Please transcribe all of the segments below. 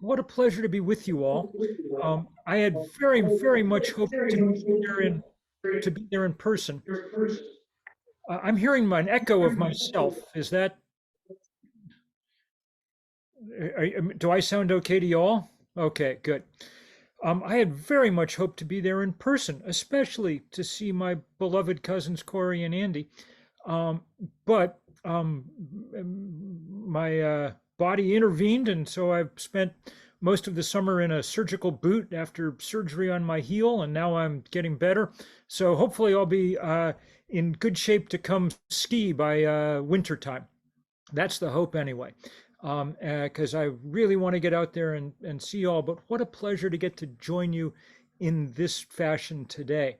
What a pleasure to be with you all. I had very much hoped to be there in person. I'm hearing an echo of myself. Is that, do I sound okay to you all? Okay, good. I had very much hoped to be there in person, especially to see my beloved cousins Corey and Andy. Um, but my body intervened, and so I've spent most of the summer in a surgical boot after surgery on my heel, and now I'm getting better. So hopefully I'll be in good shape to come ski by winter time. That's the hope anyway, because I really want to get out there and see y'all. But what a pleasure to get to join you in this fashion today.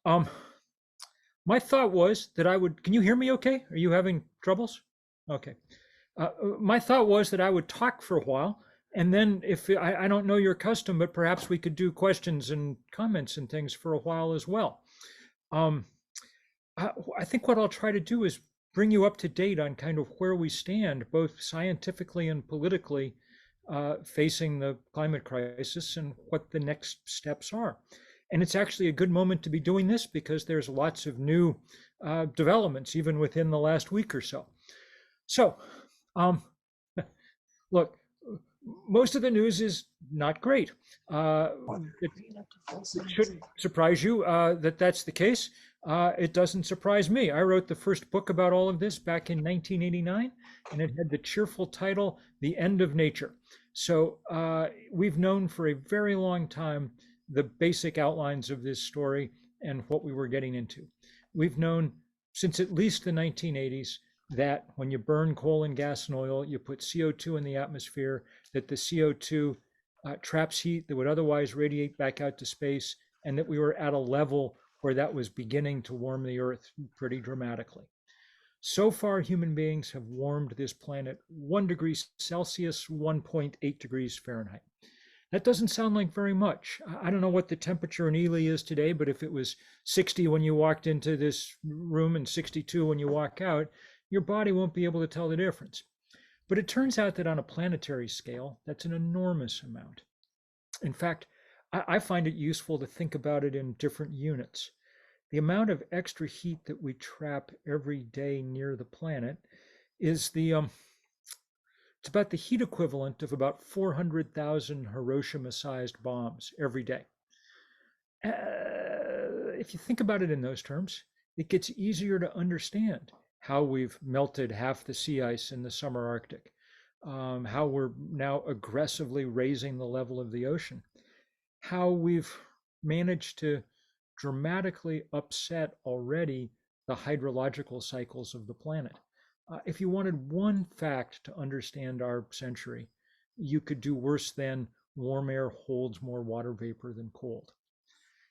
Um, my thought was that I would, can you hear me okay? Are you having troubles? Okay. My thought was that I would talk for a while, and then if I don't know your custom, but perhaps we could do questions and comments and things for a while as well. Um, I think what I'll try to do is bring you up to date on kind of where we stand, both scientifically and politically, facing the climate crisis and what the next steps are. And it's actually a good moment to be doing this because there's lots of new developments, even within the last week or so. So, um, look, most of the news is not great. It shouldn't surprise you that that's the case. It doesn't surprise me. I wrote the first book about all of this back in 1989, and it had the cheerful title, The End of Nature. So we've known for a very long time the basic outlines of this story and what we were getting into. We've known since at least the 1980s that when you burn coal and gas and oil, you put CO2 in the atmosphere, that the CO2 traps heat that would otherwise radiate back out to space, and that we were at a level where that was beginning to warm the Earth pretty dramatically. So far, human beings have warmed this planet 1 degree Celsius, 1.8 degrees Fahrenheit. That doesn't sound like very much. I don't know what the temperature in Ely is today, but if it was 60 when you walked into this room and 62 when you walk out, your body won't be able to tell the difference. But it turns out that on a planetary scale, that's an enormous amount. In fact, I find it useful to think about it in different units. The amount of extra heat that we trap every day near the planet is it's about the heat equivalent of about 400,000 Hiroshima-sized bombs every day. If you think about it in those terms, it gets easier to understand how we've melted half the sea ice in the summer Arctic, how we're now aggressively raising the level of the ocean, how we've managed to dramatically upset already the hydrological cycles of the planet. If you wanted one fact to understand our century, you could do worse than warm air holds more water vapor than cold.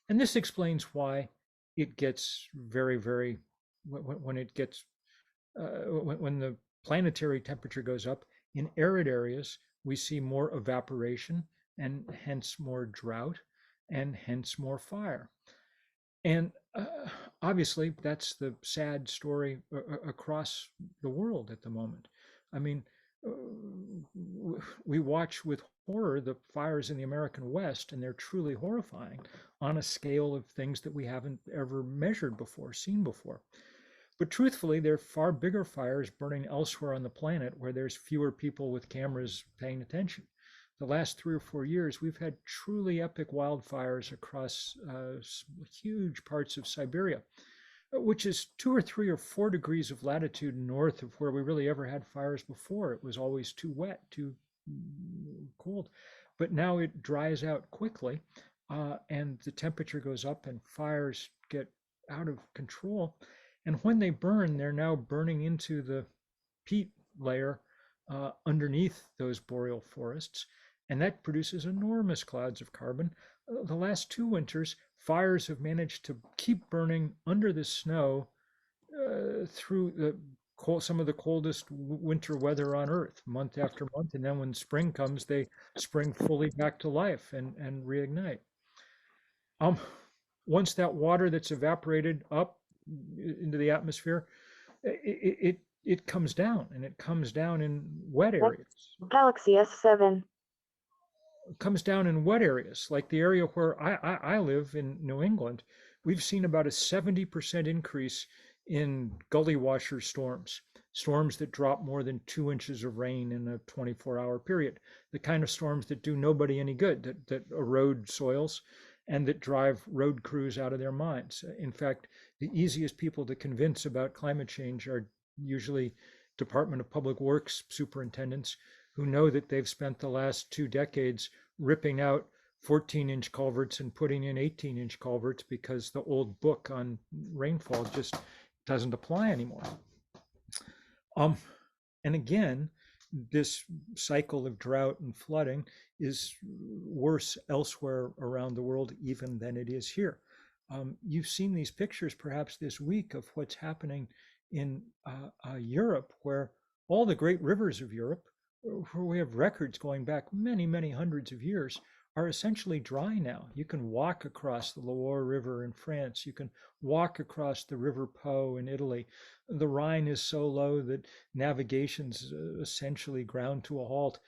And this explains why it gets very, when it gets, when the planetary temperature goes up, in arid areas, we see more evaporation and hence more drought and hence more fire. And obviously, that's the sad story across the world at the moment. I mean, we watch with horror the fires in the American West, and they're truly horrifying on a scale of things that we haven't ever measured before, seen before. But truthfully, there are far bigger fires burning elsewhere on the planet where there's fewer people with cameras paying attention. The last 3 or 4 years, we've had truly epic wildfires across huge parts of Siberia, which is 2 or 3 or 4 degrees of latitude north of where we really ever had fires before. It was always too wet, too cold, but now it dries out quickly, and the temperature goes up and fires get out of control. And when they burn, they're now burning into the peat layer underneath those boreal forests, and that produces enormous clouds of carbon. The last 2 winters, fires have managed to keep burning under the snow through some of the coldest winter weather on Earth, month after month. And then when spring comes, they spring fully back to life and reignite. Once that water that's evaporated up into the atmosphere, it comes down, and it comes down in wet areas. Galaxy S7. comes down in wet areas, like the area where I live in New England. We've seen about a 70% increase in gully washer storms, storms that drop more than 2 inches of rain in a 24-hour period, the kind of storms that do nobody any good, that erode soils and that drive road crews out of their minds. In fact, the easiest people to convince about climate change are usually Department of Public Works superintendents who know that they've spent the last 2 decades ripping out 14-inch culverts and putting in 18-inch culverts because the old book on rainfall just doesn't apply anymore. Um, and again, this cycle of drought and flooding is worse elsewhere around the world even than it is here. You've seen these pictures perhaps this week of what's happening in Europe, where all the great rivers of Europe, where we have records going back many, many hundreds of years, are essentially dry now. You can walk across the Loire River in France. You can walk across the River Po in Italy. The Rhine is so low that navigation's essentially ground to a halt.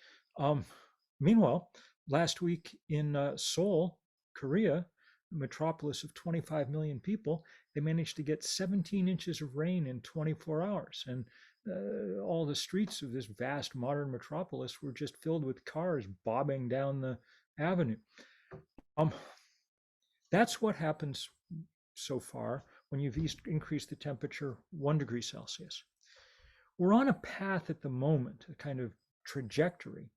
Meanwhile, last week in Seoul, Korea, a metropolis of 25 million people, they managed to get 17 inches of rain in 24 hours. And all the streets of this vast modern metropolis were just filled with cars bobbing down the avenue. That's what happens so far when you've increased the temperature 1 degree Celsius. We're on a path at the moment, a kind of trajectory.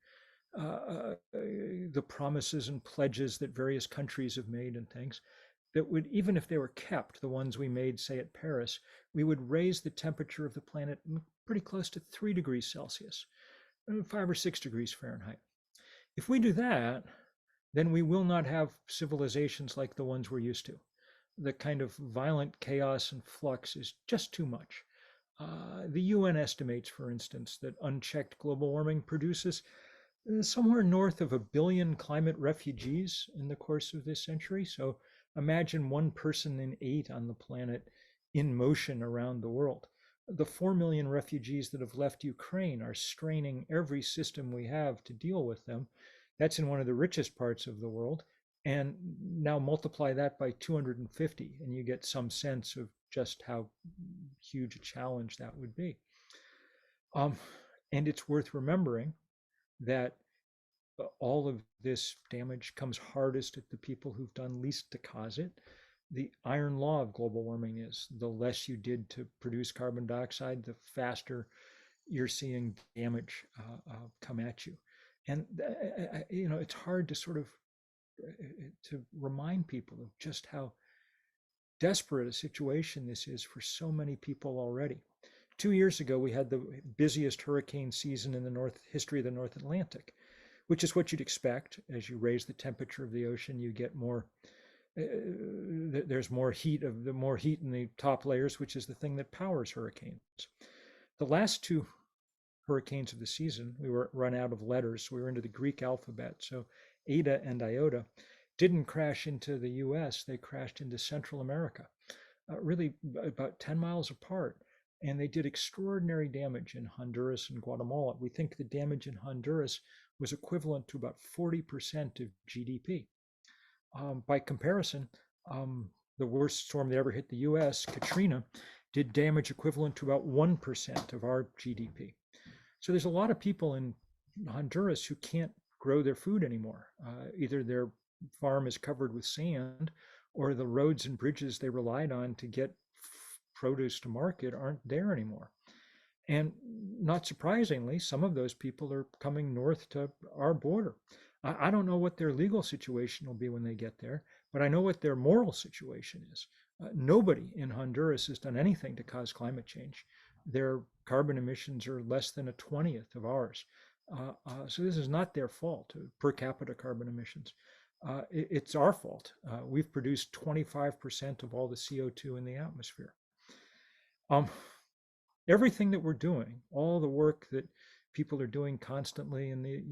The promises and pledges that various countries have made and things that would, even if they were kept, the ones we made, say at Paris, we would raise the temperature of the planet pretty close to 3 degrees Celsius, 5 or 6 degrees Fahrenheit. If we do that, then we will not have civilizations like the ones we're used to. The kind of violent chaos and flux is just too much. The UN estimates, for instance, that unchecked global warming produces somewhere north of 1 billion climate refugees in the course of this century. So imagine 1 person in 8 on the planet in motion around the world. The 4 million refugees that have left Ukraine are straining every system we have to deal with them. That's in one of the richest parts of the world. And now multiply that by 250, and you get some sense of just how huge a challenge that would be. And it's worth remembering that all of this damage comes hardest at the people who've done least to cause it. The iron law of global warming is the less you did to produce carbon dioxide, the faster you're seeing damage come at you. And it's hard to sort of to remind people of just how desperate a situation this is for so many people already. 2 years ago, we had the busiest hurricane season in the history of the North Atlantic, which is what you'd expect. As you raise the temperature of the ocean, you get more, there's more heat in the top layers, which is the thing that powers hurricanes. The last 2 hurricanes of the season, we were run out of letters, so we were into the Greek alphabet. So Eta and Iota didn't crash into the US, they crashed into Central America, really about 10 miles apart. And they did extraordinary damage in Honduras and Guatemala. We think the damage in Honduras was equivalent to about 40% of GDP. By comparison, the worst storm that ever hit the US, Katrina, did damage equivalent to about 1% of our GDP. So there's a lot of people in Honduras who can't grow their food anymore. Either their farm is covered with sand, or the roads and bridges they relied on to get produce to market aren't there anymore. And not surprisingly, some of those people are coming north to our border. I don't know what their legal situation will be when they get there, but I know what their moral situation is. Nobody in Honduras has done anything to cause climate change. Their carbon emissions are less than 1/20 of ours. So this is not their fault, per capita carbon emissions. It's our fault. We've produced 25% of all the CO2 in the atmosphere. Everything that we're doing, all the work that people are doing constantly in the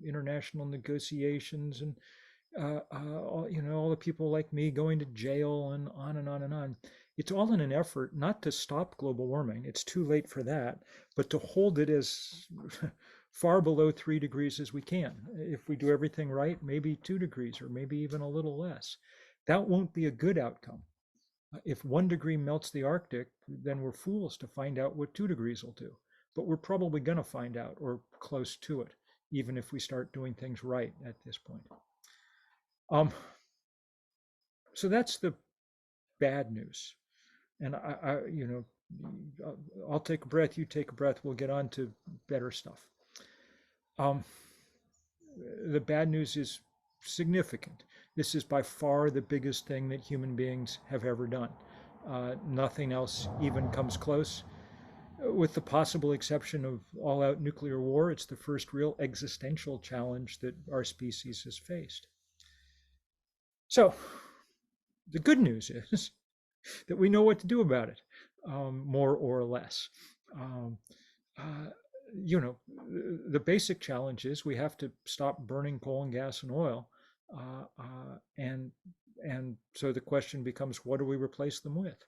international negotiations, and all the people like me going to jail and on and on and on. It's all in an effort not to stop global warming. It's too late for that, but to hold it as far below 3 degrees as we can. If we do everything right, maybe 2 degrees or maybe even a little less. That won't be a good outcome. If 1 degree melts the Arctic, then we're fools to find out what 2 degrees will do. But we're probably going to find out, or close to it, even if we start doing things right at this point. So that's the bad news. And I'll take a breath, you take a breath, we'll get on to better stuff. The bad news is significant. This is by far the biggest thing that human beings have ever done. Nothing else even comes close. With the possible exception of all-out nuclear war, it's the first real existential challenge that our species has faced. So, the good news is that we know what to do about it, more or less. The basic challenge is we have to stop burning coal and gas and oil, and so the question becomes, what do we replace them with?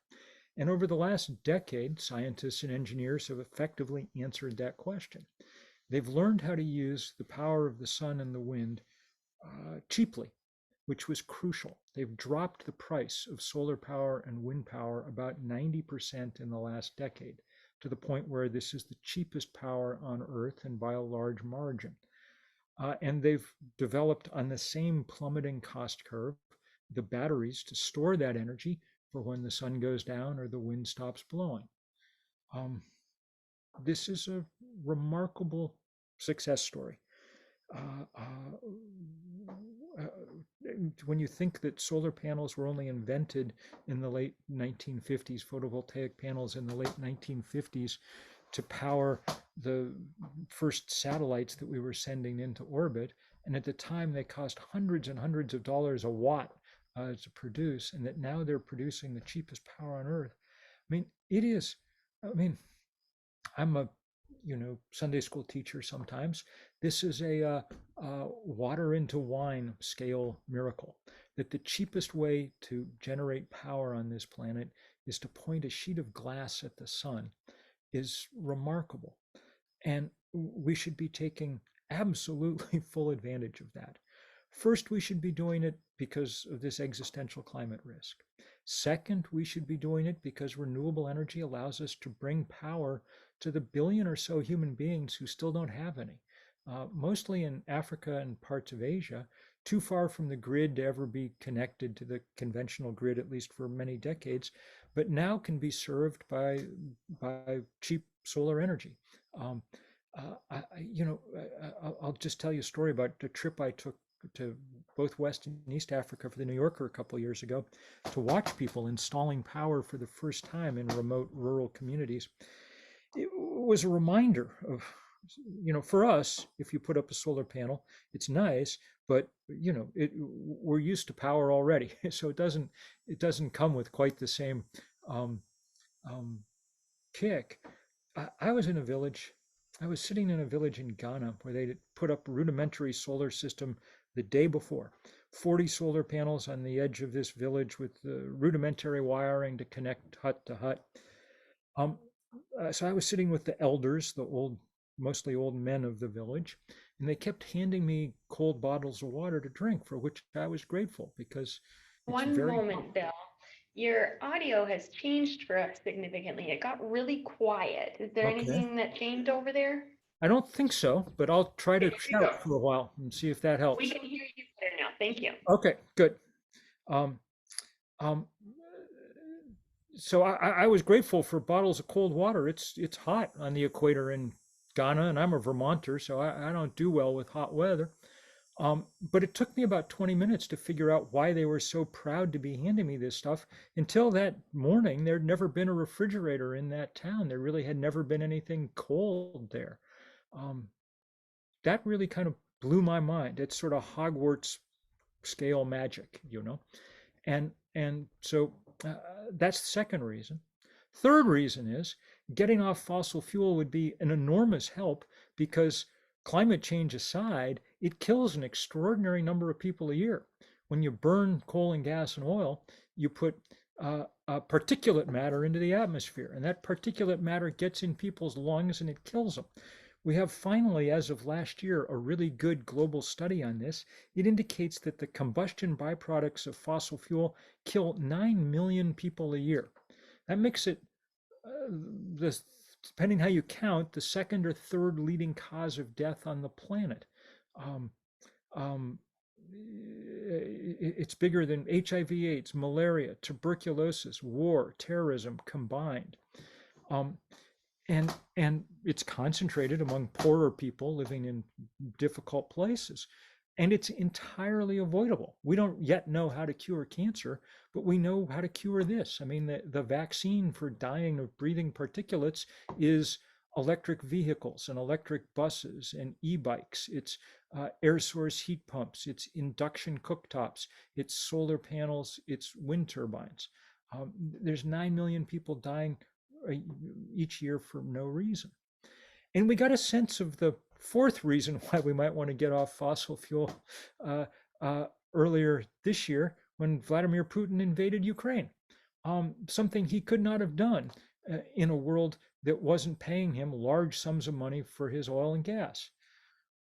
And over the last decade, scientists and engineers have effectively answered that question. They've learned how to use the power of the sun and the wind cheaply, which was crucial. They've dropped the price of solar power and wind power about 90% in the last decade, to the point where this is the cheapest power on Earth and by a large margin. And they've developed on the same plummeting cost curve the batteries to store that energy for when the sun goes down or the wind stops blowing. This is a remarkable success story. When you think that solar panels were only invented in the late 1950s, photovoltaic panels in the late 1950s, to power the first satellites that we were sending into orbit, and at the time they cost hundreds and hundreds of dollars a watt to produce, and that now they're producing the cheapest power on Earth. I'm a Sunday school teacher sometimes. This is a water into wine scale miracle, that the cheapest way to generate power on this planet is to point a sheet of glass at the sun is remarkable. And we should be taking absolutely full advantage of that. First, we should be doing it because of this existential climate risk. Second, we should be doing it because renewable energy allows us to bring power to the billion or so human beings who still don't have any, mostly in Africa and parts of Asia, too far from the grid to ever be connected to the conventional grid, at least for many decades, but now can be served by cheap solar energy. I'll just tell you a story about a trip I took to both West and East Africa for the New Yorker a couple of years ago to watch people installing power for the first time in remote rural communities. It was a reminder of, for us, if you put up a solar panel, it's nice, but we're used to power already, so it doesn't come with quite the same kick. I was sitting in a village in Ghana where they put up a rudimentary solar system the day before. 40 solar panels on the edge of this village with rudimentary wiring to connect hut to hut. So I was sitting with the elders, mostly old men of the village, and they kept handing me cold bottles of water to drink, for which I was grateful because it's One moment, Bill. Your audio has changed for us significantly. It got really quiet. Is there Okay. anything that changed over there? I don't think so, but I'll try to shout for a while and see if that helps. We can hear you better now. Thank you. Okay, good. Um, um, so I was grateful for bottles of cold water. It's hot on the equator in Ghana, and I'm a Vermonter, so I don't do well with hot weather. But it took me about 20 minutes to figure out why they were so proud to be handing me this stuff. Until that morning, there'd never been a refrigerator in that town. There really had never been anything cold there. That really kind of blew my mind. It's sort of Hogwarts scale magic, and so that's the second reason. Third reason is getting off fossil fuel would be an enormous help because climate change aside, it kills an extraordinary number of people a year. When you burn coal and gas and oil, you put particulate matter into the atmosphere, and that particulate matter gets in people's lungs and it kills them. We have finally, as of last year, a really good global study on this. It indicates that the combustion byproducts of fossil fuel kill 9 million people a year. That makes it, the, depending how you count, the second or third leading cause of death on the planet. Um, um, it's bigger than HIV/AIDS, malaria, tuberculosis, war, terrorism combined. Um, and it's concentrated among poorer people living in difficult places, and it's entirely avoidable. We don't yet know how to cure cancer, but we know how to cure this. I mean, the vaccine for dying of breathing particulates is electric vehicles and electric buses and e-bikes. It's air source heat pumps, it's induction cooktops, it's solar panels, it's wind turbines. There's 9 million people dying each year for no reason. And we got a sense of the fourth reason why we might want to get off fossil fuel uh, earlier this year when Vladimir Putin invaded Ukraine. Something he could not have done in a world that wasn't paying him large sums of money for his oil and gas.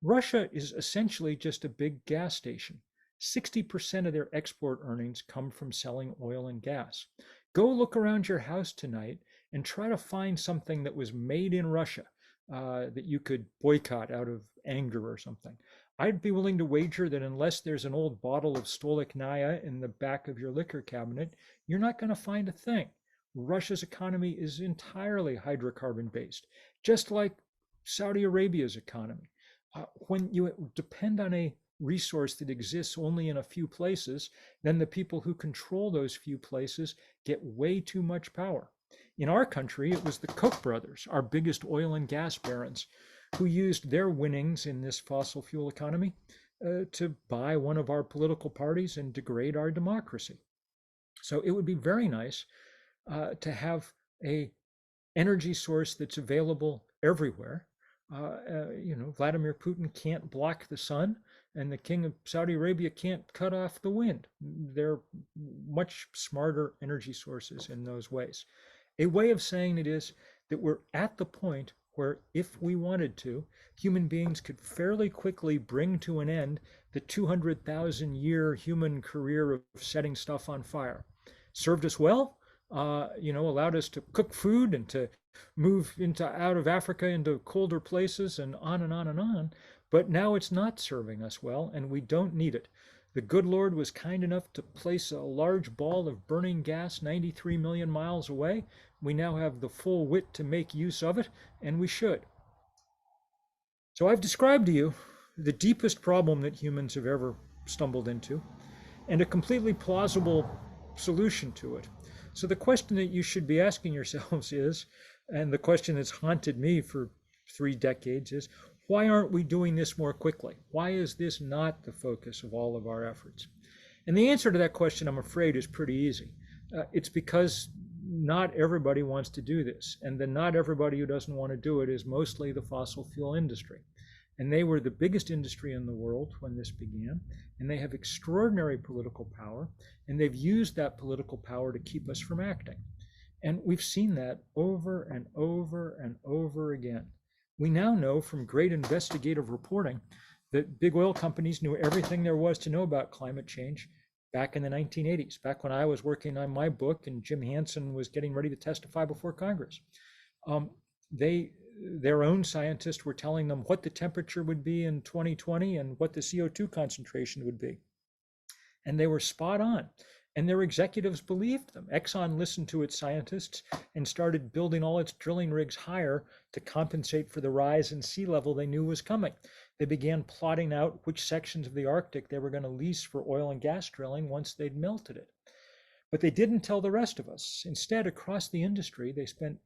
Russia is essentially just a big gas station. 60% of their export earnings come from selling oil and gas. Go look around your house tonight and try to find something that was made in Russia that you could boycott out of anger or something. I'd be willing to wager that unless there's an old bottle of Stolichnaya in the back of your liquor cabinet, you're not going to find a thing. Russia's economy is entirely hydrocarbon based, just like Saudi Arabia's economy. When you depend on a resource that exists only in a few places, then the people who control those few places get way too much power. In our country, it was the Koch brothers, our biggest oil and gas barons, who used their winnings in this fossil fuel economy to buy one of our political parties and degrade our democracy. So it would be very nice to have a energy source that's available everywhere. Vladimir Putin can't block the sun, and the king of Saudi Arabia can't cut off the wind. They're much smarter energy sources in those ways. A way of saying it is that we're at the point where, if we wanted to, human beings could fairly quickly bring to an end the 200,000-year human career of setting stuff on fire. Served us well, allowed us to cook food and to move out of Africa into colder places and on and on and on. But now it's not serving us well, and we don't need it. The good Lord was kind enough to place a large ball of burning gas 93 million miles away. We now have the full wit to make use of it, and we should. So I've described to you the deepest problem that humans have ever stumbled into, and a completely plausible solution to it. So the question that you should be asking yourselves is, and the question that's haunted me for 3 decades is, why aren't we doing this more quickly? Why is this not the focus of all of our efforts? And the answer to that question, I'm afraid, is pretty easy. It's because not everybody wants to do this. And the not everybody who doesn't want to do it is mostly the fossil fuel industry. And they were the biggest industry in the world when this began. And they have extraordinary political power. And they've used that political power to keep us from acting. And we've seen that over and over and over again. We now know from great investigative reporting that big oil companies knew everything there was to know about climate change back in the 1980s, back when I was working on my book and Jim Hansen was getting ready to testify before Congress. Their own scientists were telling them what the temperature would be in 2020 and what the CO2 concentration would be. And they were spot on. And their executives believed them. Exxon listened to its scientists and started building all its drilling rigs higher to compensate for the rise in sea level they knew was coming. They began plotting out which sections of the Arctic they were going to lease for oil and gas drilling once they'd melted it. But they didn't tell the rest of us. Instead, across the industry, they spent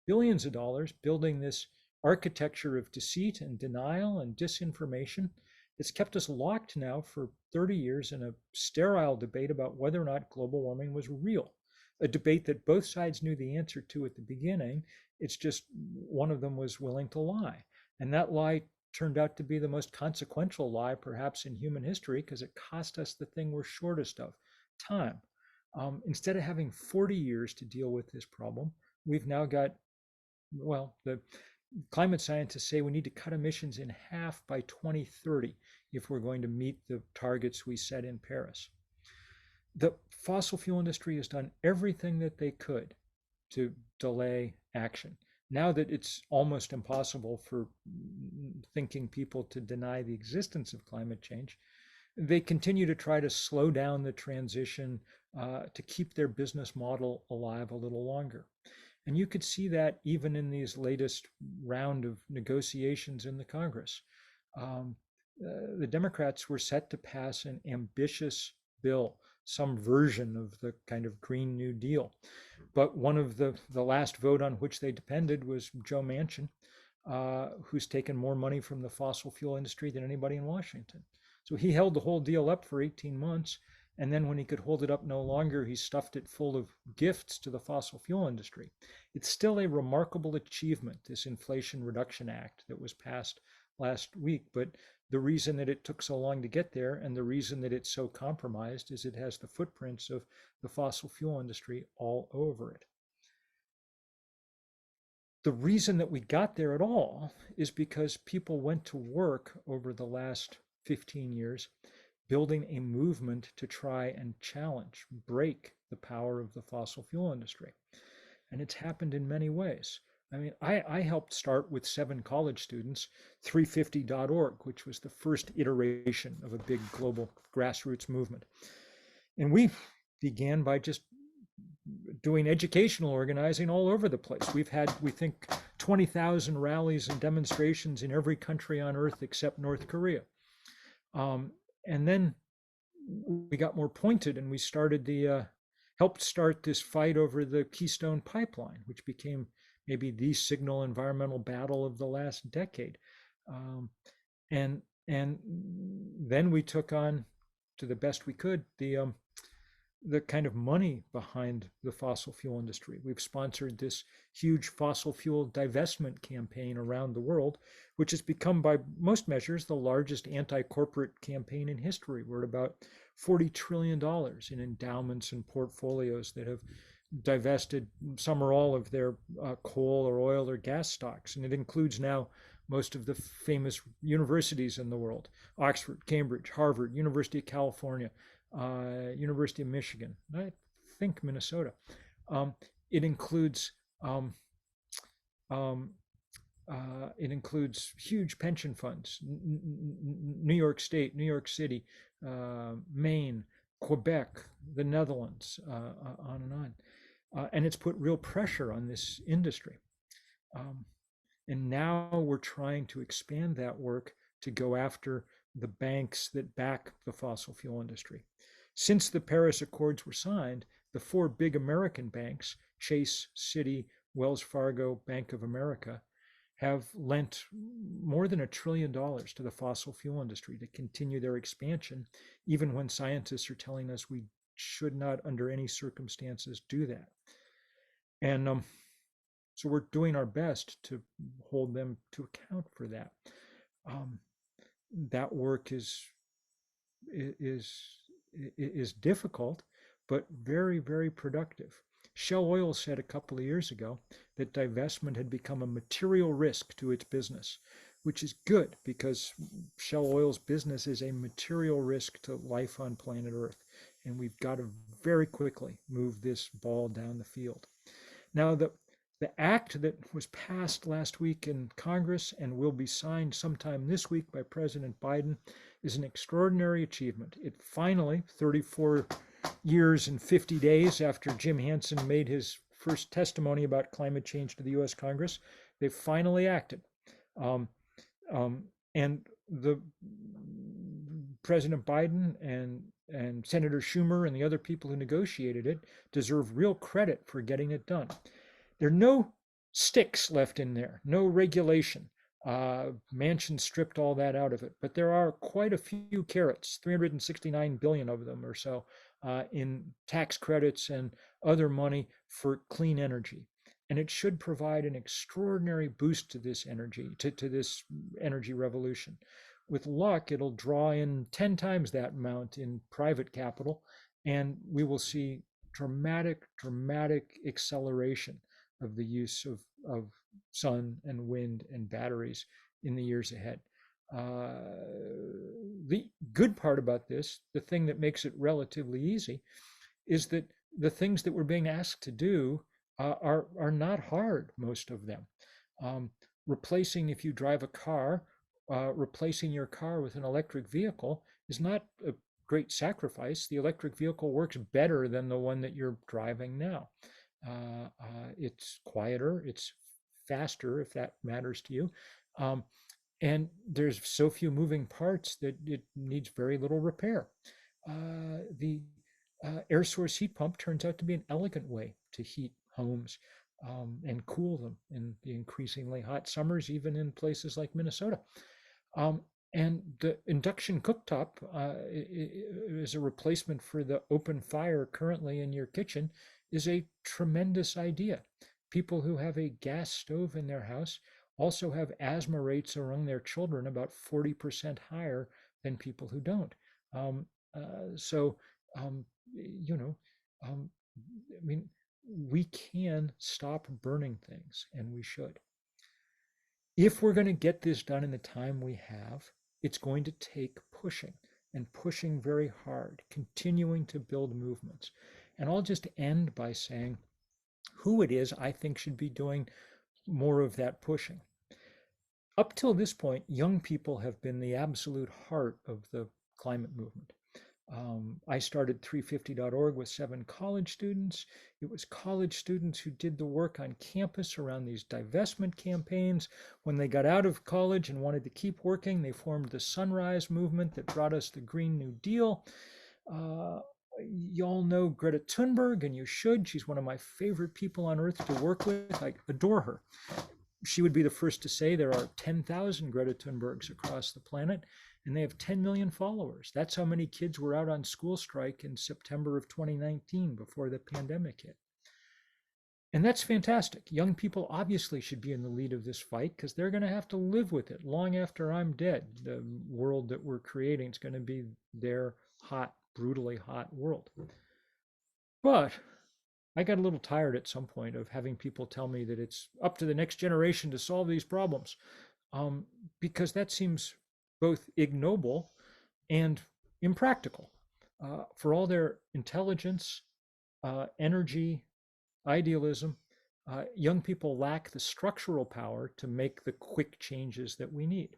billions of dollars building this architecture of deceit and denial and disinformation. It's kept us locked now for 30 years in a sterile debate about whether or not global warming was real, a debate that both sides knew the answer to at the beginning. It's just one of them was willing to lie. And that lie turned out to be the most consequential lie perhaps in human history because it cost us the thing we're shortest of, time. Instead of having 40 years to deal with this problem, we've now got, well, the Climate scientists say we need to cut emissions in half by 2030 if we're going to meet the targets we set in Paris. The fossil fuel industry has done everything that they could to delay action. Now that it's almost impossible for thinking people to deny the existence of climate change, they continue to try to slow down the transition to keep their business model alive a little longer. And you could see that even in these latest round of negotiations in the Congress. Um, the Democrats were set to pass an ambitious bill, some version of the kind of Green New Deal. But one of the last vote on which they depended was Joe Manchin, who's taken more money from the fossil fuel industry than anybody in Washington. So he held the whole deal up for 18 months. And then when he could hold it up no longer, he stuffed it full of gifts to the fossil fuel industry. It's still a remarkable achievement, this Inflation Reduction Act that was passed last week. But the reason that it took so long to get there and the reason that it's so compromised is it has the footprints of the fossil fuel industry all over it. The reason that we got there at all is because people went to work over the last 15 years building a movement to try and challenge, break the power of the fossil fuel industry. And it's happened in many ways. I mean, I helped start with 7 college students 350.org, which was the first iteration of a big global grassroots movement. And we began by just doing educational organizing all over the place. We've had, we think, 20,000 rallies and demonstrations in every country on earth except North Korea. And then we got more pointed and we started helped start this fight over the Keystone Pipeline, which became maybe the signal environmental battle of the last decade. And then we took on, to the best we could, the kind of money behind the fossil fuel industry. We've sponsored this huge fossil fuel divestment campaign around the world, which has become, by most measures, the largest anti-corporate campaign in history. We're at about $40 trillion in endowments and portfolios that have divested some or all of their coal or oil or gas stocks. And it includes now most of the famous universities in the world: Oxford, Cambridge, Harvard, University of California, University of Michigan, I think Minnesota. It includes it includes huge pension funds: New York State, New York City, Maine, Quebec, the Netherlands, on and on. And it's put real pressure on this industry. And now we're trying to expand that work to go after the banks that back the fossil fuel industry. Since the Paris Accords were signed, the 4 big American banks, Chase, Citi, Wells Fargo, Bank of America, have lent more than $1 trillion to the fossil fuel industry to continue their expansion, even when scientists are telling us we should not, under any circumstances, do that. And so we're doing our best to hold them to account for that. That work is difficult, but very, very productive. Shell Oil said a couple of years ago that divestment had become a material risk to its business, which is good because Shell Oil's business is a material risk to life on planet Earth. And we've got to very quickly move this ball down the field. Now, the act that was passed last week in Congress and will be signed sometime this week by President Biden is an extraordinary achievement. It finally, 34 years and 50 days after Jim Hansen made his first testimony about climate change to the US Congress, they finally acted. And the President Biden and Senator Schumer and the other people who negotiated it deserve real credit for getting it done. There are no sticks left in there, no regulation. Manchin stripped all that out of it, but there are quite a few carrots, 369 billion of them or so, in tax credits and other money for clean energy. And it should provide an extraordinary boost to this energy, to this energy revolution. With luck, it'll draw in 10 times that amount in private capital, and we will see dramatic acceleration of the use of sun and wind and batteries in the years ahead. Uh, the good part about this, the thing that makes it relatively easy, is that the things that we're being asked to do are not hard, most of them. Um, Replacing, if you drive a car, replacing your car with an electric vehicle is not a great sacrifice. The electric vehicle works better than the one that you're driving now. It's quieter, it's faster, if that matters to you. Um, and there's so few moving parts that it needs very little repair. The air source heat pump turns out to be an elegant way to heat homes and cool them in the increasingly hot summers, even in places like Minnesota. Um, and the induction cooktop is a replacement for the open fire currently in your kitchen is a tremendous idea. People who have a gas stove in their house also have asthma rates among their children about 40% higher than people who don't. Um, so, um, you know, um, I mean, we can stop burning things, and we should. If we're going to get this done in the time we have, it's going to take pushing and pushing very hard, continuing to build movements. And I'll just end by saying who it is I think should be doing more of that pushing. Up till this point, young people have been the absolute heart of the climate movement. I started 350.org with 7 college students. It was college students who did the work on campus around these divestment campaigns. When they got out of college and wanted to keep working, they formed the Sunrise movement that brought us the Green New Deal. You all know Greta Tunberg, and you should. She's one of my favorite people on earth to work with. I adore her. She would be the first to say there are 10,000 Greta Thunbergs across the planet, and they have 10 million followers. That's how many kids were out on school strike in September of 2019 before the pandemic hit. And that's fantastic. Young people obviously should be in the lead of this fight because they're going to have to live with it long after I'm dead. The world that we're creating is going to be their hot, brutally hot world. But I got a little tired at some point of having people tell me that it's up to the next generation to solve these problems, because that seems both ignoble and impractical. For all their intelligence, energy, idealism, young people lack the structural power to make the quick changes that we need.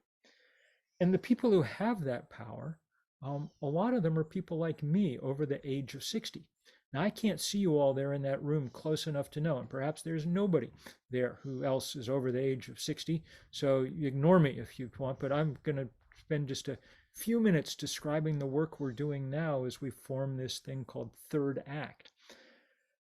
And the people who have that power, a lot of them are people like me over the age of 60. Now, I can't see you all there in that room close enough to know, and perhaps there's nobody there who else is over the age of 60. So you ignore me if you want, but I'm going to spend just a few minutes describing the work we're doing now as we form this thing called Third Act.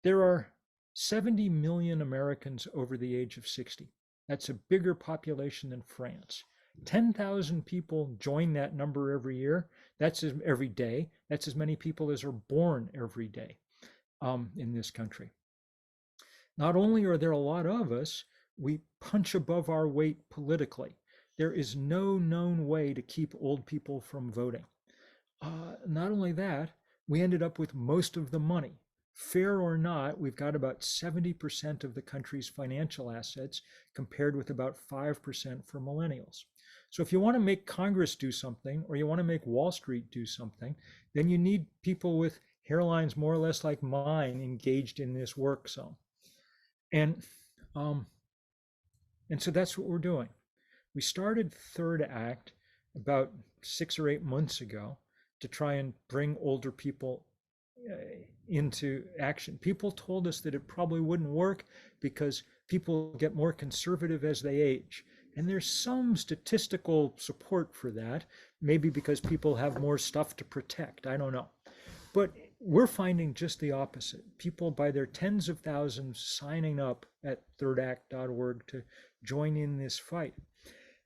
There are 70 million Americans over the age of 60. That's a bigger population than France. 10,000 people join that number every year. Every day. That's as many people as are born every day in this country. Not only are there a lot of us, we punch above our weight politically. There is no known way to keep old people from voting. Not only that, we ended up with most of the money. Fair or not, we've got about 70% of the country's financial assets compared with about 5% for millennials. So if you want to make Congress do something, or you want to make Wall Street do something, then you need people with hairlines more or less like mine engaged in this work zone. And so that's what we're doing. We started Third Act about 6 or 8 months ago to try and bring older people into action. People told us that it probably wouldn't work because people get more conservative as they age. And there's some statistical support for that, maybe because people have more stuff to protect. I don't know. But we're finding just the opposite. People by their tens of thousands signing up at thirdact.org to join in this fight.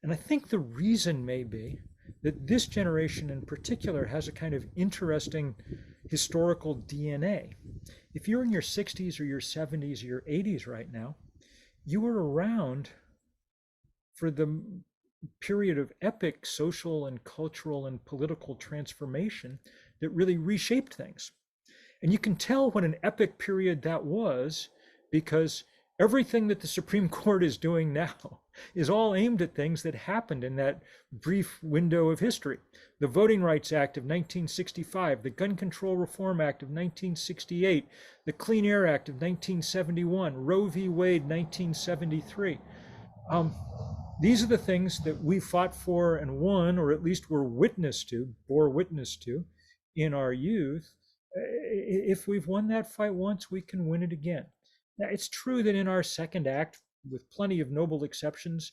And I think the reason may be that this generation in particular has a kind of interesting historical DNA. If you're in your 60s or your 70s or your 80s right now, you were around for the period of epic social and cultural and political transformation that really reshaped things. And you can tell what an epic period that was because everything that the Supreme Court is doing now is all aimed at things that happened in that brief window of history. The Voting Rights Act of 1965, the Gun Control Reform Act of 1968, the Clean Air Act of 1971, Roe v. Wade 1973. Um, these are the things that we fought for and won, or at least were witness to, bore witness to in our youth. If we've won that fight once, we can win it again. Now, it's true that in our second act, with plenty of noble exceptions,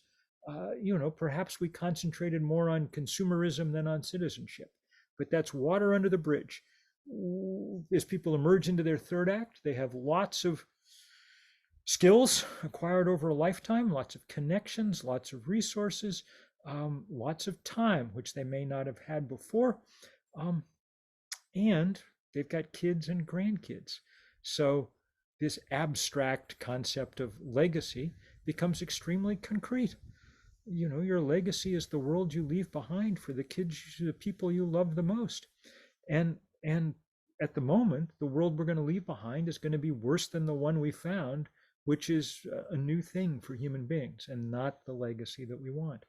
perhaps we concentrated more on consumerism than on citizenship. But that's water under the bridge. As people emerge into their third act, they have lots of skills acquired over a lifetime, lots of connections, lots of resources, lots of time, which they may not have had before. And they've got kids and grandkids. So this abstract concept of legacy becomes extremely concrete. Your legacy is the world you leave behind for the kids, the people you love the most. And at the moment, the world we're going to leave behind is going to be worse than the one we found, which is a new thing for human beings and not the legacy that we want.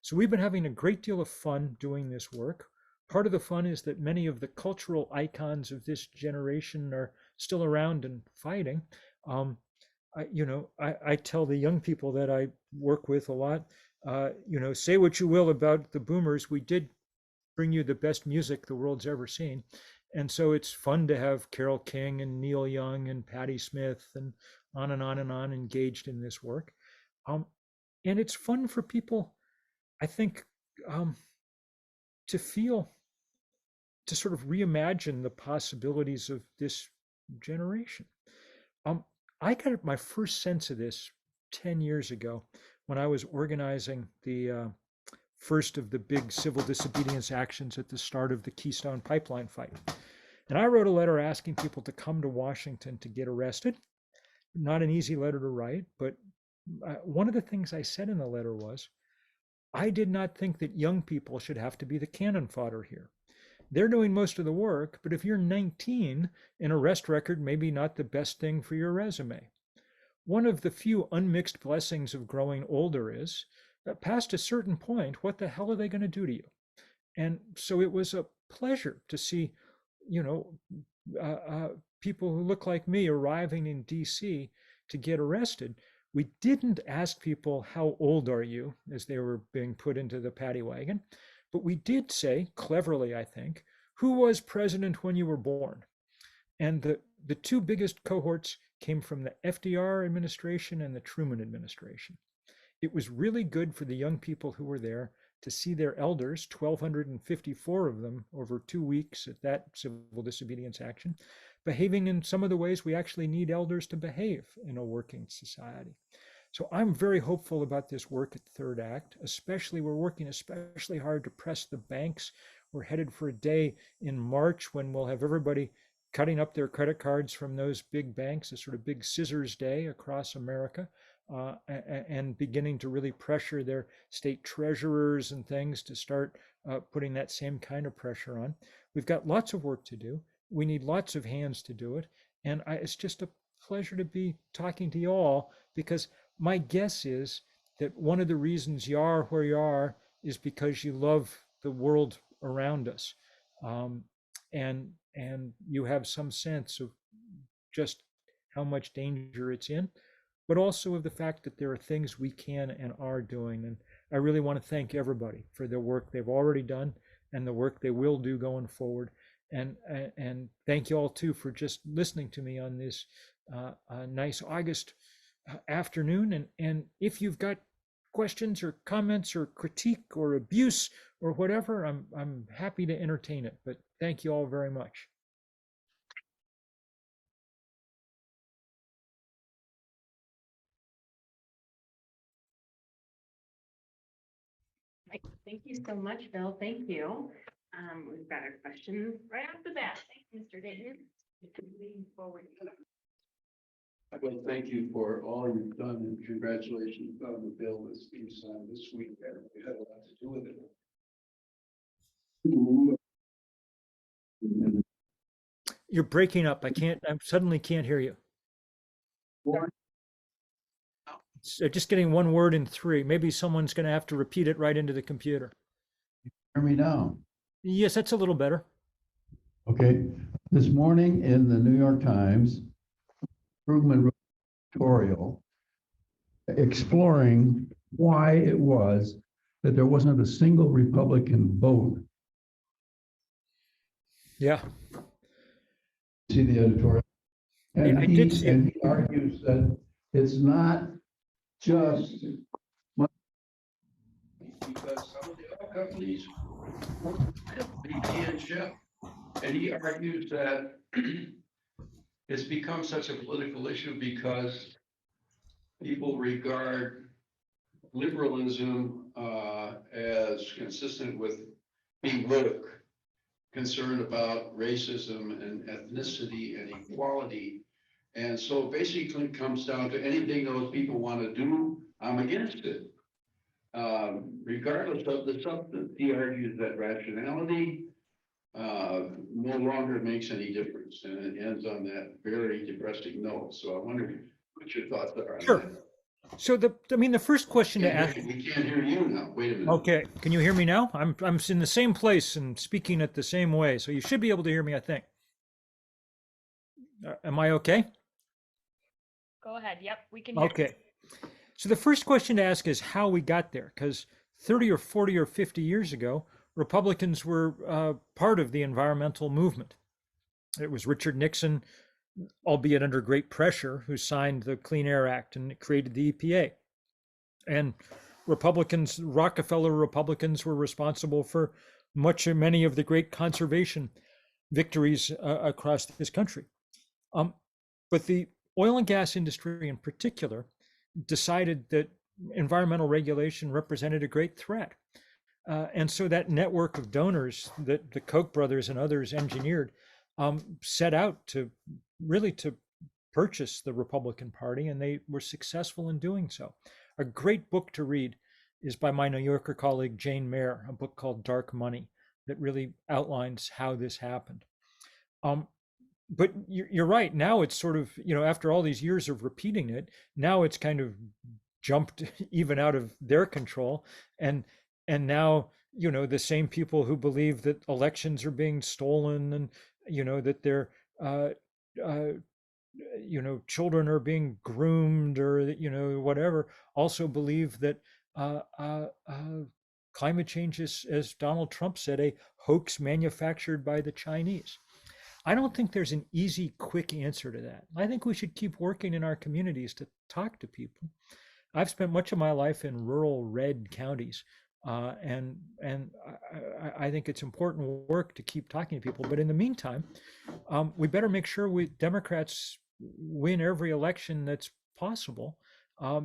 So we've been having a great deal of fun doing this work. Part of the fun is that many of the cultural icons of this generation are still around and fighting. I tell the young people that I work with a lot, say what you will about the boomers, we did bring you the best music the world's ever seen. And so it's fun to have Carole King and Neil Young and Patti Smith and on and on and on engaged in this work. And it's fun for people, I think, to sort of reimagine the possibilities of this generation. I got my first sense of this 10 years ago when I was organizing the first of the big civil disobedience actions at the start of the Keystone Pipeline fight. And I wrote a letter asking people to come to Washington to get arrested. Not an easy letter to write, but one of the things I said in the letter was, I did not think that young people should have to be the cannon fodder here. They're doing most of the work, but if you're 19, an arrest record may be not the best thing for your resume. One of the few unmixed blessings of growing older is that past a certain point, what the hell are they going to do to you? And so it was a pleasure to see, people who look like me arriving in DC to get arrested. We didn't ask people, how old are you, as they were being put into the paddy wagon. But we did say, cleverly, I think, who was president when you were born? And the two biggest cohorts came from the FDR administration and the Truman administration. It was really good for the young people who were there to see their elders, 1,254 of them over 2 weeks at that civil disobedience action, behaving in some of the ways we actually need elders to behave in a working society. So I'm very hopeful about this work at Third Act, especially we're working especially hard to press the banks. We're headed for a day in March when we'll have everybody cutting up their credit cards from those big banks, a sort of big scissors day across America, and beginning to really pressure their state treasurers and things to start putting that same kind of pressure on. We've got lots of work to do. We need lots of hands to do it. And it's just a pleasure to be talking to you all, because my guess is that one of the reasons you are where you are is because you love the world around us. And you have some sense of just how much danger it's in, but also of the fact that there are things we can and are doing. And I really want to thank everybody for the work they've already done and the work they will do going forward. And thank you all too for just listening to me on this nice August afternoon. And if you've got questions or comments or critique or abuse or whatever, I'm happy to entertain it. But thank you all very much. Thank you so much, Bill. Thank you. We've got a question right off the bat. Thank you, Mr. Dayton. Lean forward. Well, thank you for all you've done, and congratulations on the bill that's being signed this week. We had a lot to do with it. You're breaking up. I suddenly can't hear you. just getting one word in three. Maybe someone's going to have to repeat it right into the computer. Hear me now. Yes, that's a little better. Okay. This morning in the New York Times, Krugman wrote an editorial exploring why it was that there wasn't a single Republican vote. Yeah, See the editorial? And I did see it. he argues that it's not just money, because some of the other companies BP and Shell. And he argues that it's become such a political issue because people regard liberalism as consistent with being woke, concerned about racism and ethnicity and equality. And so basically it comes down to anything those people want to do, I'm against it. Regardless of the substance, he argues that rationality no longer makes any difference, and it ends on that very depressing note. So I wonder what your thoughts are on Sure. that. So the first question to ask. We can't hear you now. Wait a minute. Okay, can you hear me now? I'm in the same place and speaking it the same way, so you should be able to hear me, I think. Am I okay? Go ahead. Yep, we can hear you. Okay. So the first question to ask is how we got there, because 30 or 40 or 50 years ago, Republicans were part of the environmental movement. It was Richard Nixon, albeit under great pressure, who signed the Clean Air Act and created the EPA. And Republicans, Rockefeller Republicans, were responsible for many of the great conservation victories across this country. But the oil and gas industry in particular decided that environmental regulation represented a great threat. And so that network of donors that the Koch brothers and others engineered set out to purchase the Republican Party, and they were successful in doing so. A great book to read is by my New Yorker colleague Jane Mayer, a book called Dark Money, that really outlines how this happened. But you're right. Now it's sort of, after all these years of repeating it, now it's kind of jumped even out of their control. And now, the same people who believe that elections are being stolen and, that their, children are being groomed or, whatever, also believe that climate change is, as Donald Trump said, a hoax manufactured by the Chinese. I don't think there's an easy, quick answer to that. I think we should keep working in our communities to talk to people. I've spent much of my life in rural red counties, and I think it's important work to keep talking to people. But in the meantime, we better make sure Democrats win every election that's possible,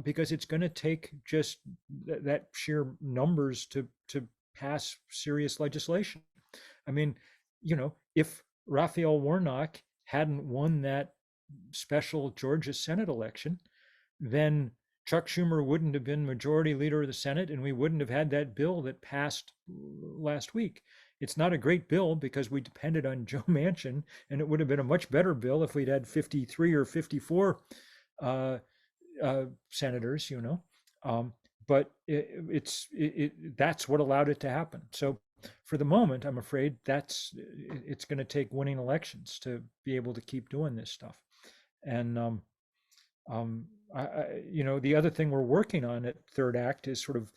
because it's going to take just that sheer numbers to pass serious legislation. I mean, if Raphael Warnock hadn't won that special Georgia Senate election, then Chuck Schumer wouldn't have been majority leader of the Senate, and we wouldn't have had that bill that passed last week. It's not a great bill because we depended on Joe Manchin, and it would have been a much better bill if we'd had 53 or 54 senators, but that's what allowed it to happen. So for the moment, I'm afraid it's going to take winning elections to be able to keep doing this stuff. And the other thing we're working on at Third Act is sort of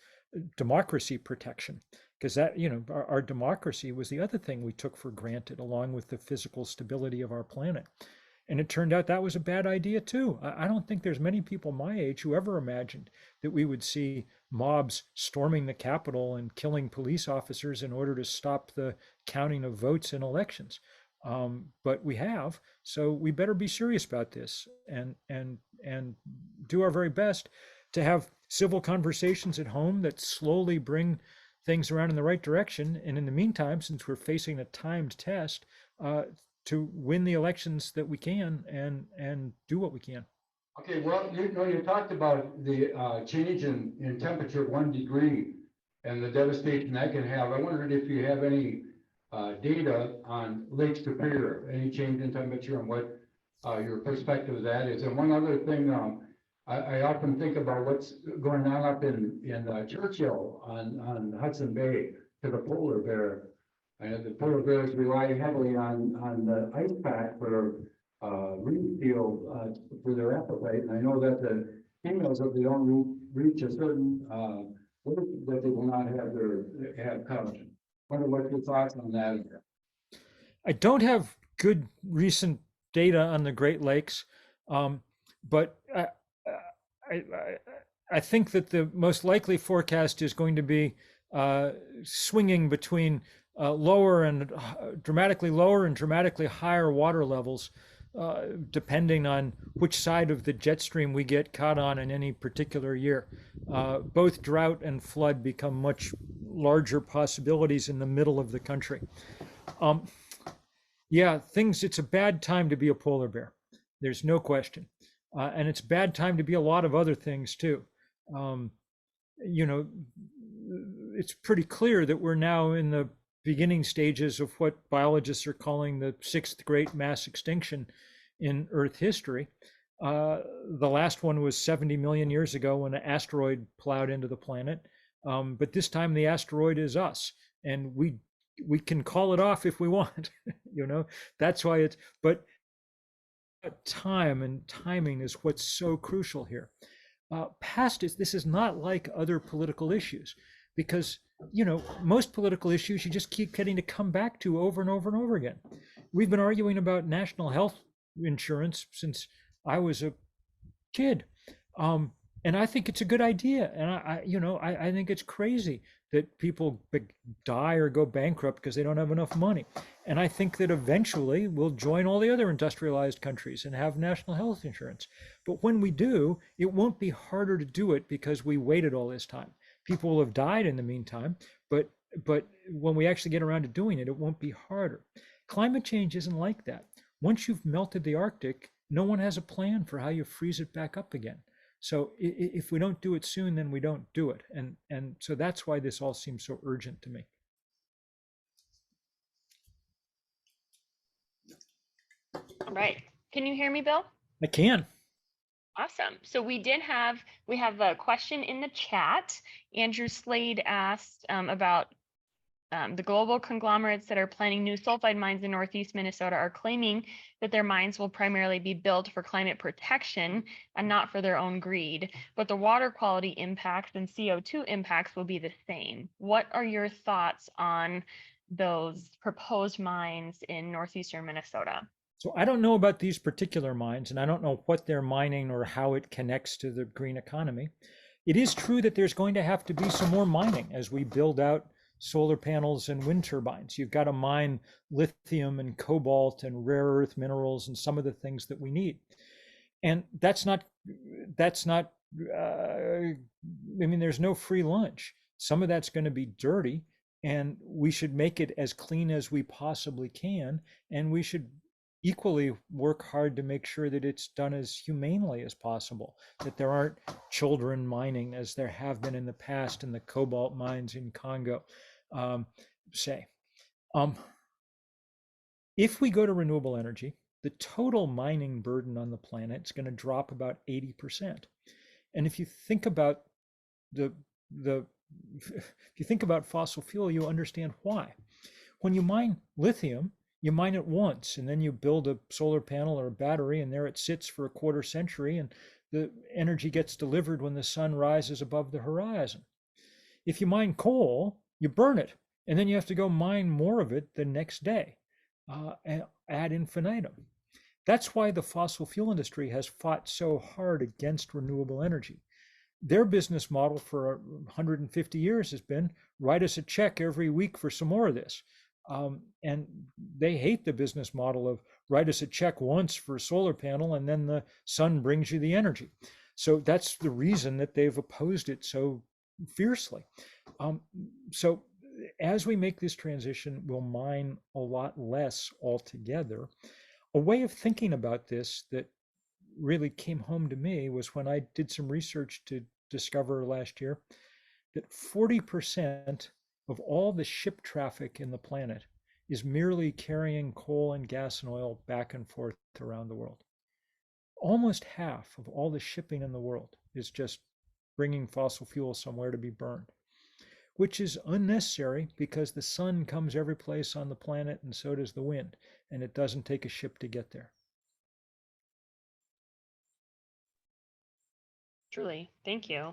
democracy protection, because that, our democracy was the other thing we took for granted, along with the physical stability of our planet. And it turned out that was a bad idea too. I don't think there's many people my age who ever imagined that we would see mobs storming the Capitol and killing police officers in order to stop the counting of votes in elections. But we have, so we better be serious about this and do our very best to have civil conversations at home that slowly bring things around in the right direction. And in the meantime, since we're facing a timed test, to win the elections that we can and do what we can. Okay, well, you talked about the change in temperature 1 degree and the devastation that can have. I wondered if you have any data on Lake Superior, any change in temperature and what your perspective of that is. And one other thing, I often think about what's going on up in Churchill on Hudson Bay to the polar bear. And the polar bears rely heavily on the ice pack for reef seal for their appetite. And I know that the females, if they don't reach a certain weight, that they will not have cubs. Wonder what your thoughts on that? I don't have good recent data on the Great Lakes, but I think that the most likely forecast is going to be swinging between dramatically lower and dramatically higher water levels, depending on which side of the jet stream we get caught on in any particular year. Both drought and flood become much larger possibilities in the middle of the country. Yeah, it's a bad time to be a polar bear. There's no question. And it's a bad time to be a lot of other things too. You know, it's pretty clear that we're now in the beginning stages of what biologists are calling the 6th great mass extinction in Earth history. The last one was 70 million years ago when an asteroid plowed into the planet. But this time the asteroid is us, and we can call it off if we want. You know, that's why but time and timing is what's so crucial here. This is not like other political issues, because, you know, most political issues you just keep getting to come back to over and over and over again. We've been arguing about national health insurance since I was a kid. And I think it's a good idea. And I think it's crazy that people die or go bankrupt because they don't have enough money. And I think that eventually we'll join all the other industrialized countries and have national health insurance. But when we do, it won't be harder to do it because we waited all this time. People will have died in the meantime, but when we actually get around to doing it, it won't be harder. Climate change isn't like that. Once you've melted the Arctic, no one has a plan for how you freeze it back up again. So if we don't do it soon, then we don't do it. And so that's why this all seems so urgent to me. All right. Can you hear me, Bill? I can. Awesome. So we have a question in the chat. Andrew Slade asked about the global conglomerates that are planning new sulfide mines in Northeast Minnesota are claiming that their mines will primarily be built for climate protection and not for their own greed, but the water quality impacts and CO2 impacts will be the same. What are your thoughts on those proposed mines in northeastern Minnesota? So I don't know about these particular mines, and I don't know what they're mining or how it connects to the green economy. It is true that there's going to have to be some more mining as we build out solar panels and wind turbines. You've got to mine lithium and cobalt and rare earth minerals and some of the things that we need. And that's not, I mean, there's no free lunch. Some of that's going to be dirty, and we should make it as clean as we possibly can. And we should equally work hard to make sure that it's done as humanely as possible, that there aren't children mining as there have been in the past in the cobalt mines in Congo, say. If we go to renewable energy, the total mining burden on the planet is going to drop about 80%. And if you think about if you think about fossil fuel, you understand why. When you mine lithium, you mine it once, and then you build a solar panel or a battery, and there it sits for a quarter century, and the energy gets delivered when the sun rises above the horizon. If you mine coal, you burn it, and then you have to go mine more of it the next day, ad infinitum. That's why the fossil fuel industry has fought so hard against renewable energy. Their business model for 150 years has been, write us a check every week for some more of this. And they hate the business model of write us a check once for a solar panel and then the sun brings you the energy. So that's the reason that they've opposed it so fiercely. So as we make this transition, we'll mine a lot less altogether. A way of thinking about this that really came home to me was when I did some research to discover last year that 40% of all the ship traffic in the planet is merely carrying coal and gas and oil back and forth around the world. almost half of all the shipping in the world is just bringing fossil fuel somewhere to be burned, which is unnecessary because the sun comes every place on the planet and so does the wind, and it doesn't take a ship to get there. Truly, thank you.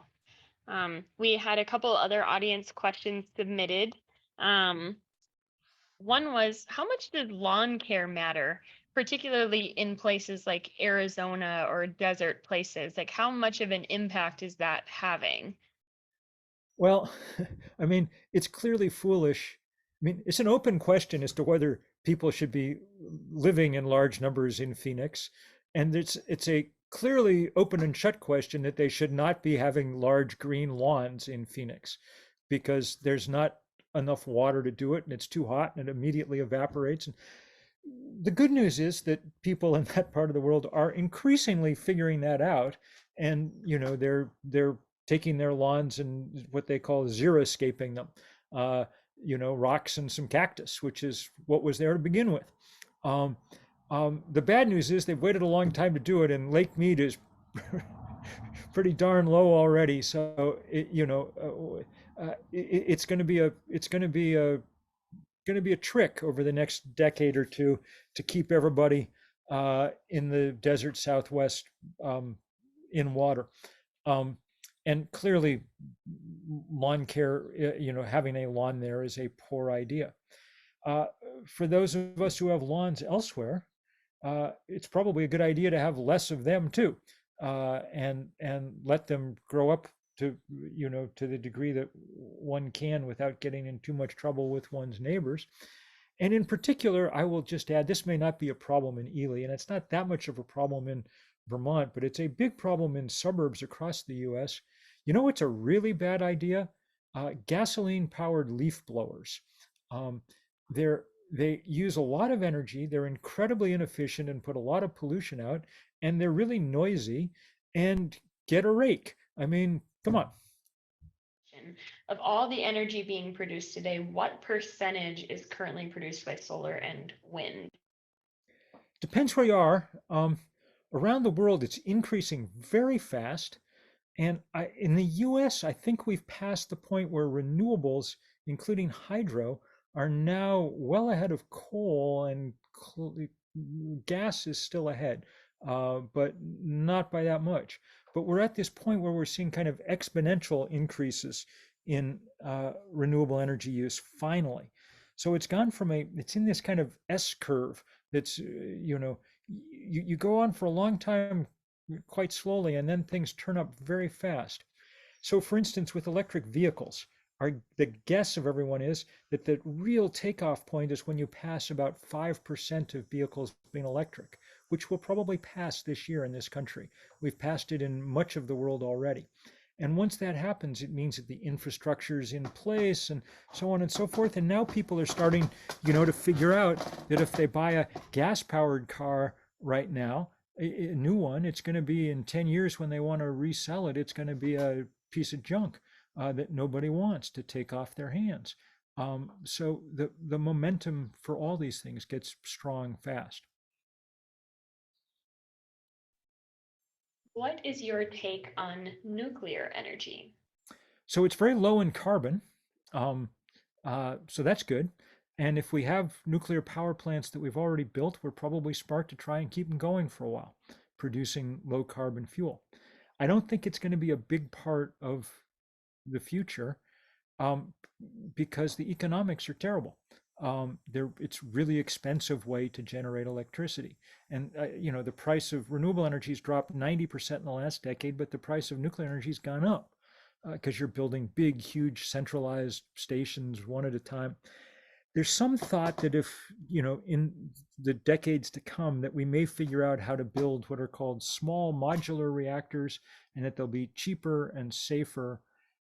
We had a couple other audience questions submitted. One was, how much does lawn care matter, particularly in places like Arizona or desert places? Like, how much of an impact is that having? Well, I mean, it's clearly foolish. I mean, it's an open question as to whether people should be living in large numbers in Phoenix. And it's a clearly open and shut question that they should not be having large green lawns in Phoenix because there's not enough water to do it and it's too hot and it immediately evaporates. And the good news is that people in that part of the world are increasingly figuring that out. And, they're taking their lawns and what they call xeriscaping them, rocks and some cactus, which is what was there to begin with. The bad news is they've waited a long time to do it, and Lake Mead is pretty darn low already. So it's going to be a trick over the next decade or two to keep everybody in the desert Southwest in water. And clearly, lawn care, having a lawn there is a poor idea. For those of us who have lawns elsewhere, it's probably a good idea to have less of them too, and let them grow up to the degree that one can without getting in too much trouble with one's neighbors. And in particular, I will just add, this may not be a problem in Ely, and it's not that much of a problem in Vermont, but it's a big problem in suburbs across the US. You know what's a really bad idea? Gasoline-powered leaf blowers. They use a lot of energy, they're incredibly inefficient and put a lot of pollution out, and they're really noisy. And get a rake. I mean, come on. Of all the energy being produced today, what percentage is currently produced by solar and wind? Depends where you are. Around the world, it's increasing very fast. And in the US, I think we've passed the point where renewables, including hydro, are now well ahead of coal, and gas is still ahead, but not by that much. But we're at this point where we're seeing kind of exponential increases in renewable energy use finally. So it's in this kind of S curve that's, you go on for a long time quite slowly, and then things turn up very fast. So for instance, with electric vehicles, the guess of everyone is that the real takeoff point is when you pass about 5% of vehicles being electric, which will probably pass this year in this country. We've passed it in much of the world already. And once that happens, it means that the infrastructure is in place and so on and so forth. And now people are starting, to figure out that if they buy a gas-powered car right now, a new one, it's going to be in 10 years when they want to resell it, it's going to be a piece of junk that nobody wants to take off their hands. So the momentum for all these things gets strong fast. What is your take on nuclear energy? So it's very low in carbon. So that's good. And if we have nuclear power plants that we've already built, we're probably smart to try and keep them going for a while, producing low carbon fuel. I don't think it's going to be a big part of the future because the economics are terrible. It's really expensive way to generate electricity. And, the price of renewable energy has dropped 90% in the last decade, but the price of nuclear energy has gone up because you're building big, huge centralized stations one at a time. There's some thought that if, in the decades to come, that we may figure out how to build what are called small modular reactors, and that they'll be cheaper and safer.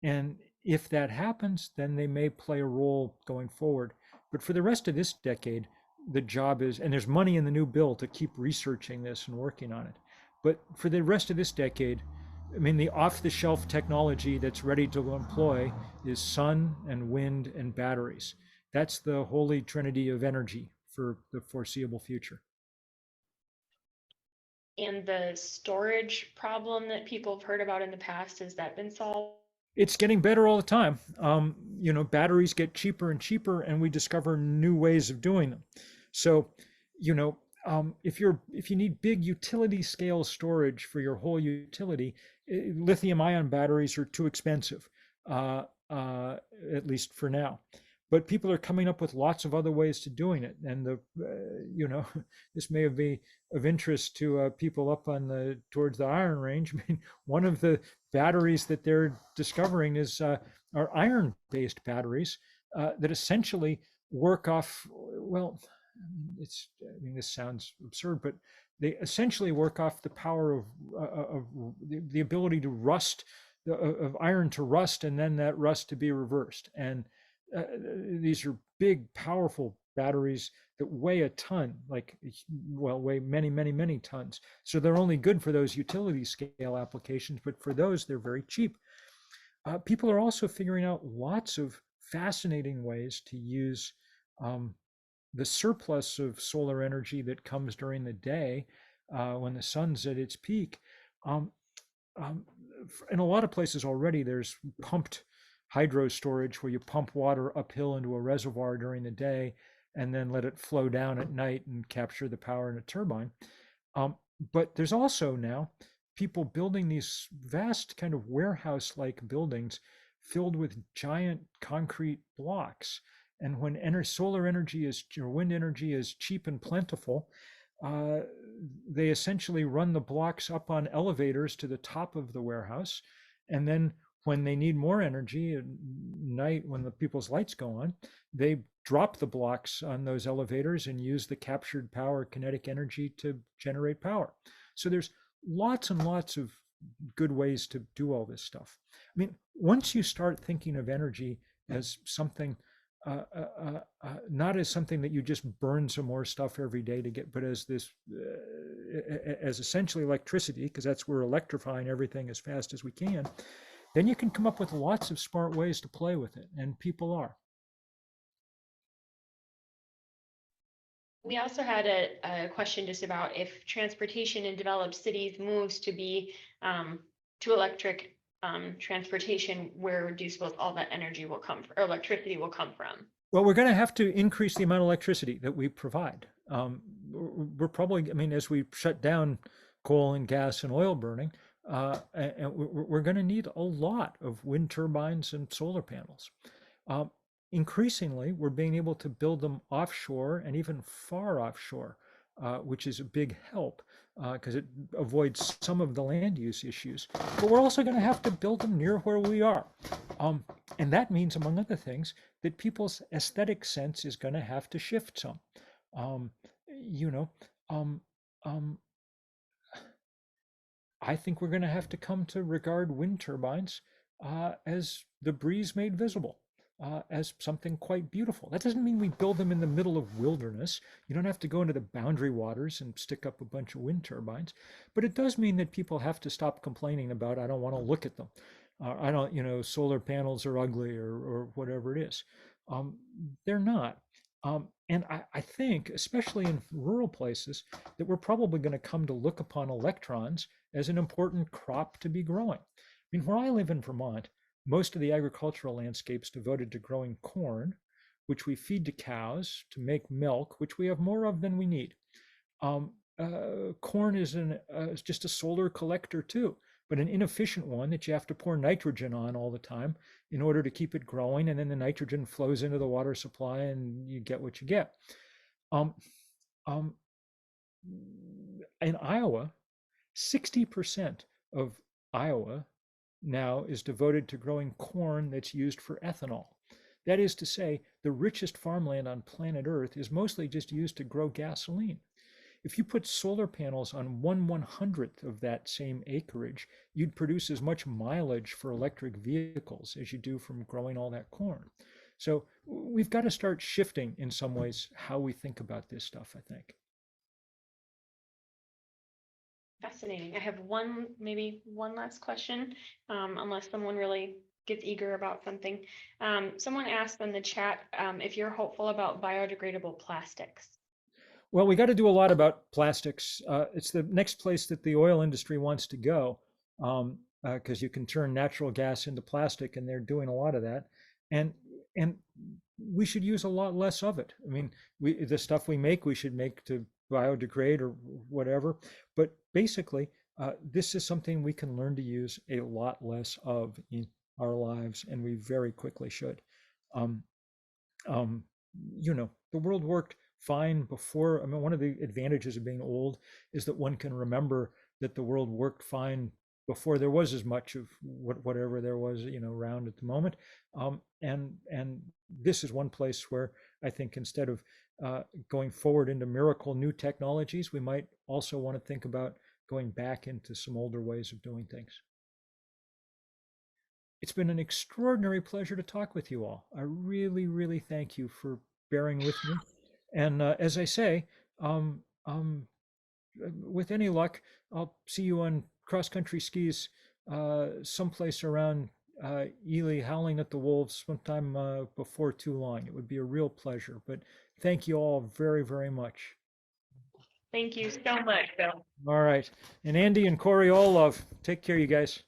And if that happens, then they may play a role going forward. But for the rest of this decade, the job is, and there's money in the new bill to keep researching this and working on it. But for the rest of this decade, I mean, the off-the-shelf technology that's ready to employ is sun and wind and batteries. That's the holy trinity of energy for the foreseeable future. And the storage problem that people have heard about in the past, has that been solved? It's getting better all the time. Batteries get cheaper and cheaper, and we discover new ways of doing them. So, you know, if you need big utility scale storage for your whole utility, lithium ion batteries are too expensive, uh, at least for now. But people are coming up with lots of other ways to doing it, and this may be of interest to people up on the towards the Iron Range. I mean, one of the batteries that they're discovering is are iron-based batteries that essentially work off, well, I mean, this sounds absurd, but they essentially work off the power of the ability to rust, of iron to rust, and then that rust to be reversed. And these are big, powerful batteries that weigh a ton, weigh many, many, many tons. So they're only good for those utility scale applications, but for those, they're very cheap. People are also figuring out lots of fascinating ways to use the surplus of solar energy that comes during the day when the sun's at its peak. Um, in a lot of places already, there's pumped hydro storage where you pump water uphill into a reservoir during the day and then let it flow down at night and capture the power in a turbine. But there's also now people building these vast kind of warehouse-like buildings filled with giant concrete blocks. And when solar energy or wind energy is cheap and plentiful, they essentially run the blocks up on elevators to the top of the warehouse. And then when they need more energy at night, when the people's lights go on, they drop the blocks on those elevators and use the captured power, kinetic energy, to generate power. So there's lots and lots of good ways to do all this stuff. I mean, once you start thinking of energy as something, not as something that you just burn some more stuff every day to get, but as as essentially electricity, because that's we're electrifying everything as fast as we can, then you can come up with lots of smart ways to play with it, and people are. We also had a question just about if transportation in developed cities moves to be to electric transportation, where do you suppose all that energy will come from, or electricity will come from? Well, we're going to have to increase the amount of electricity that we provide. We're probably, I mean, as we shut down coal and gas and oil burning, and we're going to need a lot of wind turbines and solar panels. Increasingly, we're being able to build them offshore and even far offshore, which is a big help because it avoids some of the land use issues. But we're also going to have to build them near where we are. And that means, among other things, that people's aesthetic sense is going to have to shift some. You know, um, um, I think we're going to have to come to regard wind turbines as the breeze made visible, as something quite beautiful. That doesn't mean we build them in the middle of wilderness. You don't have to go into the boundary waters and stick up a bunch of wind turbines. But it does mean that people have to stop complaining about, I don't want to look at them. I don't, solar panels are ugly or whatever it is. They're not. And I think, especially in rural places, that we're probably going to come to look upon electrons as an important crop to be growing. I mean, where I live in Vermont, most of the agricultural landscape's devoted to growing corn, which we feed to cows to make milk, which we have more of than we need. Corn is just a solar collector too, but an inefficient one that you have to pour nitrogen on all the time in order to keep it growing, and then the nitrogen flows into the water supply and you get what you get. Um, um, in Iowa, 60% of Iowa now is devoted to growing corn that's used for ethanol. That is to say, the richest farmland on planet Earth is mostly just used to grow gasoline. If you put solar panels on 1/100th of that same acreage, you'd produce as much mileage for electric vehicles as you do from growing all that corn. So we've got to start shifting in some ways how we think about this stuff, I think. Fascinating. I have maybe one last question, unless someone really gets eager about something. Someone asked in the chat if you're hopeful about biodegradable plastics. Well, we got to do a lot about plastics. It's the next place that the oil industry wants to go, because you can turn natural gas into plastic, and they're doing a lot of that. And and we should use a lot less of it. I mean, the stuff we make, we should make to biodegrade or whatever. But basically, this is something we can learn to use a lot less of in our lives, and we very quickly should. Um, um, the world worked fine before. I mean, one of the advantages of being old is that one can remember that the world worked fine before there was as much of whatever there was, around at the moment. And this is one place where I think instead of going forward into miracle new technologies, we might also want to think about going back into some older ways of doing things. It's been an extraordinary pleasure to talk with you all. I really, really thank you for bearing with me. And as I say, with any luck, I'll see you on cross-country skis someplace around Ely, howling at the wolves sometime before too long. It would be a real pleasure. But thank you all very, very much. Thank you so much, Bill. All right. And Andy and Corey, all love. Take care, you guys.